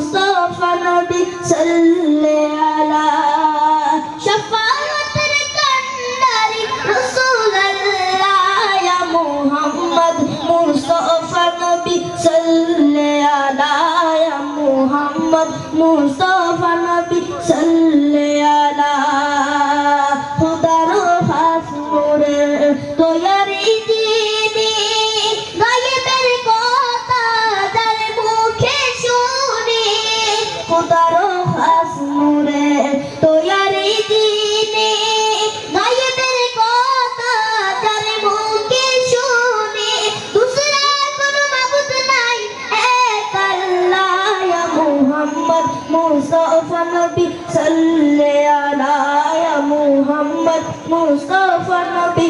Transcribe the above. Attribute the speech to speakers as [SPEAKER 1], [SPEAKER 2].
[SPEAKER 1] মুস্তাফা নবী সাল্লাল্লাহু আলা শাফাআতের কান্ডারি রাসূলুল্লাহ ইয়া মুহাম্মদ মুস্তাফা নবী সাল্লাল্লাহু ইয়া মুহাম্মদ মুস্তাফা নবী সাল্লাল্লাহু খুদার খাস নূরে তৈয়ারি যিনি গায়েবের কথা যার মুখে শুনি খুদার খাস নূরে তৈয়ারি যিনি গায়েবের কথা যার মুখে শুনি দুসরা কোনো মাবুদ নাই এক আল্লাহ ইয়া মুহাম্মদ মুস্তাফা নবী সাল্লাল্লাহু আলা ইয়া মুহাম্মদ মুস্তাফা নবী